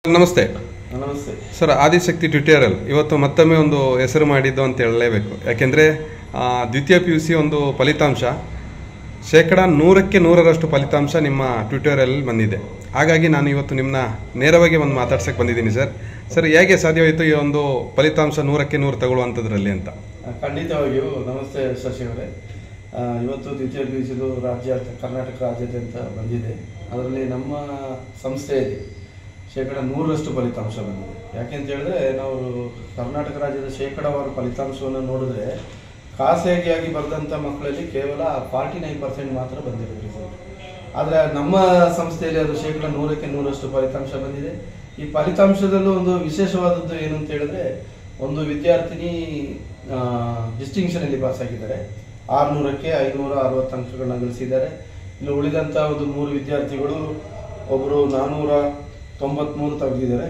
ನಮಸ್ತೆ ನಮಸ್ತೆ sir. Adishakti tutorial ಇವತ್ತು ಮತ್ತೊಮ್ಮೆ ಒಂದು ಹೆಸರು ಮಾಡಿದ್ದು ಅಂತ ಹೇಳಲೇಬೇಕು. ಯಾಕೆಂದರೆ ದ್ವಿತೀಯ PUC ಒಂದು ಫಲಿತಾಂಶ 100% ಫಲಿತಾಂಶ ನಿಮ್ಮ ಟ್ಯುಟೋರಿಯಲ್ ಬಂದಿದೆ. ಹಾಗಾಗಿ ನಾನು ಇವತ್ತು ನಿಮ್ಮನ್ನ ನೇರವಾಗಿ ಒಂದು ಮಾತಾಡ್ಸಕ್ಕೆ ಬಂದಿದ್ದೀನಿ ಸರ್. ಹೇಗೆ ಸಾಧ್ಯವಾಯಿತು ಈ ಒಂದು ಫಲಿತಾಂಶ 100% ತಗೊಳ್ಳುವಂಥದ್ರಲ್ಲಿ ಅಂತ? ಖಂಡಿತವಾಗಿಯೂ ನಮಸ್ತೆ ಶಶಿ ಅವರೇ. ಇವತ್ತು ದ್ವಿತೀಯ PUCದು ಕರ್ನಾಟಕ ರಾಜ್ಯಾದ್ಯಂತ ಬಂದಿದೆ. ಅದರಲ್ಲಿ ನಮ್ಮ ಸಂಸ್ಥೆಯಲ್ಲಿ 100% ಫಲಿತಾಂಶ ಬಂದಿದೆ. ಯಾಕೆಂತ ಹೇಳಿದ್ರೆ ನಾವು ಕರ್ನಾಟಕ ರಾಜ್ಯದ ಶೇಕಡಾವಾರು ಫಲಿತಾಂಶವನ್ನು ನೋಡಿದ್ರೆ ಖಾಸಗಿಯಾಗಿ ಬರೆದಂಥ ಮಕ್ಕಳಲ್ಲಿ ಕೇವಲ 49% ಮಾತ್ರ ಬಂದಿರೋದು ರಿಸಲ್ಟ್. ಆದರೆ ನಮ್ಮ ಸಂಸ್ಥೆಯಲ್ಲಿ ಅದು 100% ಫಲಿತಾಂಶ ಬಂದಿದೆ. ಈ ಫಲಿತಾಂಶದಲ್ಲೂ ಒಂದು ವಿಶೇಷವಾದದ್ದು ಏನು ಅಂತ ಹೇಳಿದ್ರೆ, ಒಂದು ವಿದ್ಯಾರ್ಥಿನಿ ಡಿಸ್ಟಿಂಕ್ಷನಲ್ಲಿ ಪಾಸ್ ಆಗಿದ್ದಾರೆ. 600ಕ್ಕೆ 560 ಅಂಕಗಳನ್ನ ಗಳಿಸಿದ್ದಾರೆ. ಇನ್ನು ಉಳಿದಂಥ ಒಂದು 3 ವಿದ್ಯಾರ್ಥಿಗಳು, ಒಬ್ಬರು 493 ತೆಗೆದಿದ್ದಾರೆ,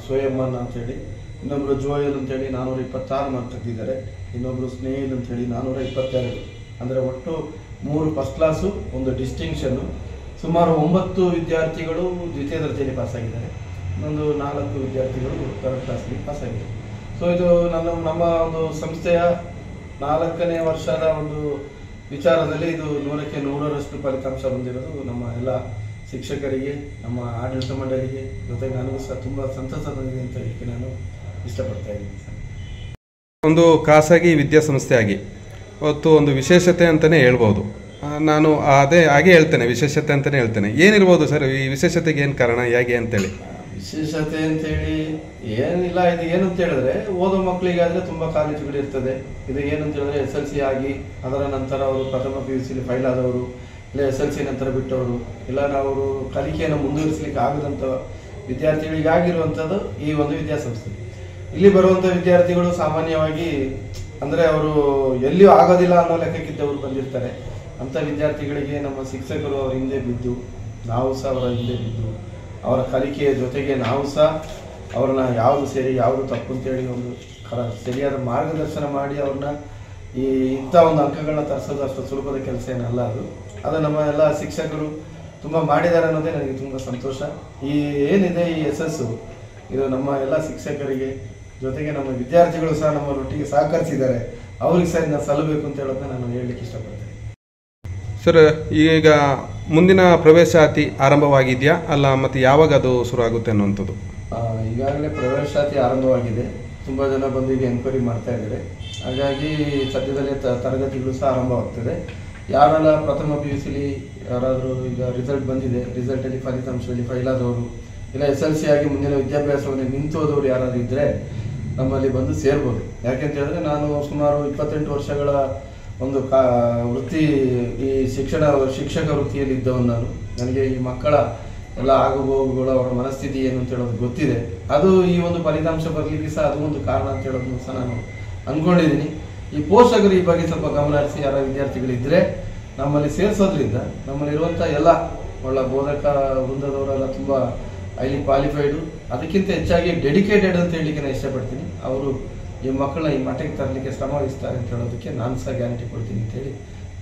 ಸೋಯಮ್ಮನ್ ಅಂತೇಳಿ. ಇನ್ನೊಬ್ರು ಜೋಯಲ್ ಅಂತೇಳಿ 426 ಮಾರ್ಕ್ ತೆಗೆದಿದ್ದಾರೆ. ಇನ್ನೊಬ್ರು ಸ್ನೇಹಿಲ್ ಅಂತೇಳಿ 422. ಅಂದರೆ ಒಟ್ಟು 3 ಫಸ್ಟ್ ಕ್ಲಾಸು, ಒಂದು ಡಿಸ್ಟಿಂಕ್ಷನ್ನು. ಸುಮಾರು 9 ವಿದ್ಯಾರ್ಥಿಗಳು ದ್ವಿತೀಯ ದರ್ಜೆಯಲ್ಲಿ ಪಾಸ್ ಆಗಿದ್ದಾರೆ. ಇನ್ನೊಂದು 4 ವಿದ್ಯಾರ್ಥಿಗಳು ಥರ್ಡ್ ಕ್ಲಾಸ್ಲಿ ಪಾಸ್ ಆಗಿದ್ದಾರೆ. ಸೊ ಇದು ನಮ್ಮ ಒಂದು ಸಂಸ್ಥೆಯ 4ನೇ ವರ್ಷದ ಒಂದು ವಿಚಾರದಲ್ಲಿ ಇದು 100% ಫಲಿತಾಂಶ ಬಂದಿರೋದು ನಮ್ಮ ಎಲ್ಲ ಶಿಕ್ಷಕರಿಗೆ, ನಮ್ಮ ಆಡಳಿತ ಮಂಡಳಿಗೆ, ಜೊತೆಗೆ ನನಗೂ ಸಹ ತುಂಬ ಸಂತಸ ಬಂದಿದೆ ಅಂತ ಹೇಳಲಿಕ್ಕೆ ನಾನು ಇಷ್ಟಪಡ್ತಾ ಇದ್ದೀನಿ ಸರ್. ಒಂದು ಖಾಸಗಿ ವಿದ್ಯಾಸಂಸ್ಥೆಯಾಗಿ ಇವತ್ತು ಒಂದು ವಿಶೇಷತೆ ಅಂತಲೇ ಹೇಳ್ಬೋದು. ನಾನು ಹಾಗೆ ಹೇಳ್ತೇನೆ, ವಿಶೇಷತೆ ಅಂತಲೇ ಹೇಳ್ತೇನೆ. ಏನಿರ್ಬೋದು ಸರ್ ಈ ವಿಶೇಷತೆಗೆ? ಏನು ಕಾರಣ, ಹೇಗೆ ಅಂತೇಳಿ? ವಿಶೇಷತೆ ಅಂತೇಳಿ ಏನಿಲ್ಲ. ಇದು ಏನು ಅಂತ ಹೇಳಿದ್ರೆ, ಓದೋ ಮಕ್ಕಳಿಗಾದರೆ ತುಂಬ ಕಾಲೇಜುಗಳು ಇರ್ತದೆ. ಇದು ಏನು ಅಂತ ಹೇಳಿದ್ರೆ SLC ಆಗಿ ಅದರ ನಂತರ ಅವರು ಪ್ರಥಮ PUCಲಿ ಫೈಲ್ ಆದವರು, ಇಲ್ಲ SLC ನಂತರ ಬಿಟ್ಟವರು, ಇಲ್ಲ ಅವರು ಕಲಿಕೆಯನ್ನು ಮುಂದುವರಿಸಲಿಕ್ಕೆ ಆಗದಂಥ ವಿದ್ಯಾರ್ಥಿಗಳಿಗಾಗಿರುವಂಥದ್ದು ಈ ಒಂದು ವಿದ್ಯಾಸಂಸ್ಥೆ. ಇಲ್ಲಿ ಬರುವಂಥ ವಿದ್ಯಾರ್ಥಿಗಳು ಸಾಮಾನ್ಯವಾಗಿ ಅಂದರೆ ಅವರು ಎಲ್ಲಿಯೂ ಆಗೋದಿಲ್ಲ ಅನ್ನೋ ಲೆಕ್ಕಕ್ಕಿದ್ದವರು ಬಂದಿರ್ತಾರೆ. ಅಂಥ ವಿದ್ಯಾರ್ಥಿಗಳಿಗೆ ನಮ್ಮ ಶಿಕ್ಷಕರು ಅವರ ಹಿಂದೆ ಬಿದ್ದು, ನಾವು ಸಹ ಅವರ ಹಿಂದೆ ಬಿದ್ದು, ಅವರ ಕಲಿಕೆಯ ಜೊತೆಗೆ ನಾವು ಸಹ ಅವ್ರನ್ನ ಯಾವುದು ಸರಿ ಯಾವುದು ತಪ್ಪು ಅಂತೇಳಿ ಒಂದು ಸರಿಯಾದ ಮಾರ್ಗದರ್ಶನ ಮಾಡಿ ಅವ್ರನ್ನ ಇಂಥ ಒಂದು ಅಂಕಗಳನ್ನ ತರಿಸೋದು ಅಷ್ಟು ಸುಲಭದ ಕೆಲಸ ಏನಲ್ಲ. ಅದು ನಮ್ಮ ಎಲ್ಲ ಶಿಕ್ಷಕರು ತುಂಬ ಮಾಡಿದ್ದಾರೆ ಅನ್ನೋದೇ ನನಗೆ ತುಂಬ ಸಂತೋಷ. ಏನಿದೆ ಈ ಯಶಸ್ಸು, ಇದು ನಮ್ಮ ಎಲ್ಲ ಶಿಕ್ಷಕರಿಗೆ, ಜೊತೆಗೆ ನಮ್ಮ ವಿದ್ಯಾರ್ಥಿಗಳು ಸಹ ನಮ್ಮೊಟ್ಟಿಗೆ ಸಹಕರಿಸಿದ್ದಾರೆ. ಅವ್ರಿಗೆ ಸಹ ಇದನ್ನ ಸಲ್ಲಬೇಕು ಅಂತ ಹೇಳೋದನ್ನ ನಾನು ಹೇಳಲಿಕ್ಕೆ ಇಷ್ಟಪಡ್ತೇನೆ. ಸರ್, ಈಗ ಮುಂದಿನ ಪ್ರವೇಶಾತಿ ಆರಂಭವಾಗಿದೆಯಾ ಅಲ್ಲ, ಮತ್ತು ಯಾವಾಗ ಅದು ಶುರು ಆಗುತ್ತೆ ಅನ್ನುವಂಥದ್ದು? ಈಗಾಗಲೇ ಪ್ರವೇಶಾತಿ ಆರಂಭವಾಗಿದೆ. ತುಂಬ ಜನ ಬಂದು ಈಗ ಎನ್ಕ್ವೈರಿ ಮಾಡ್ತಾ ಇದ್ದಾರೆ. ಹಾಗಾಗಿ ಸದ್ಯದಲ್ಲೇ ತರಗತಿಗಳು ಸಹ ಆರಂಭವಾಗ್ತದೆ. ಯಾರೆಲ್ಲ ಪ್ರಥಮ PUCಲಿ ಯಾರಾದರೂ ಈಗ ರಿಸಲ್ಟ್ ಬಂದಿದೆ, ರಿಸಲ್ಟಲ್ಲಿ ಫಲಿತಾಂಶದಲ್ಲಿ ಫೈಲ್ ಆದವರು, ಇಲ್ಲ SLC ಆಗಿ ಮುಂದಿನ ವಿದ್ಯಾಭ್ಯಾಸವನ್ನು ನಿಂತೋದವರು ಯಾರಾದರೂ ಇದ್ದರೆ ನಮ್ಮಲ್ಲಿ ಬಂದು ಸೇರ್ಬೋದು. ಯಾಕೆಂತ ಹೇಳಿದ್ರೆ ನಾನು ಸುಮಾರು 28 ವರ್ಷಗಳ ಒಂದು ವೃತ್ತಿ, ಈ ಶಿಕ್ಷಕ ವೃತ್ತಿಯಲ್ಲಿ ಇದ್ದವನು ನಾನು. ನನಗೆ ಈ ಮಕ್ಕಳ ಎಲ್ಲ ಆಗುಹೋಗುಗಳು, ಅವರ ಮನಸ್ಥಿತಿ ಏನು ಅಂತ ಹೇಳೋದು ಗೊತ್ತಿದೆ. ಅದು ಈ ಒಂದು ಫಲಿತಾಂಶ ಬರಲಿಕ್ಕೆ ಸಹ ಅದು ಒಂದು ಕಾರಣ ಅಂತ ಹೇಳೋದನ್ನು ಸಹ ನಾನು ಅಂದ್ಕೊಂಡಿದ್ದೀನಿ. ಈ ಪೋಷಕರು ಈ ಬಗ್ಗೆ ಸ್ವಲ್ಪ ಗಮನ ಹರಿಸಿ ಯಾರ ವಿದ್ಯಾರ್ಥಿಗಳಿದ್ದರೆ ನಮ್ಮಲ್ಲಿ ಸೇರಿಸೋದ್ರಿಂದ ನಮ್ಮಲ್ಲಿರುವಂಥ ಎಲ್ಲ ಒಳ್ಳೆ ಬೋಧಕ ವೃಂದದವರೆಲ್ಲ ತುಂಬ ಹೈಲಿ ಕ್ವಾಲಿಫೈಡು, ಅದಕ್ಕಿಂತ ಹೆಚ್ಚಾಗಿ ಡೆಡಿಕೇಟೆಡ್ ಅಂತ ಹೇಳಲಿಕ್ಕೆ ನಾನು ಇಷ್ಟಪಡ್ತೀನಿ. ಅವರು ಈ ಮಕ್ಕಳನ್ನ ಈ ಮಟ್ಟಕ್ಕೆ ತರಲಿಕ್ಕೆ ಶ್ರಮ ವಹಿಸ್ತಾರೆ ಅಂತ ಹೇಳೋದಕ್ಕೆ ನಾನು ಸಹ ಗ್ಯಾರಂಟಿ ಕೊಡ್ತೀನಿ ಅಂತೇಳಿ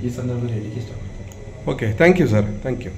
ಈ ಸಂದರ್ಭದಲ್ಲಿ ಹೇಳಲಿಕ್ಕೆ ಇಷ್ಟಪಡ್ತೀನಿ. Okay, thank you sir, thank you.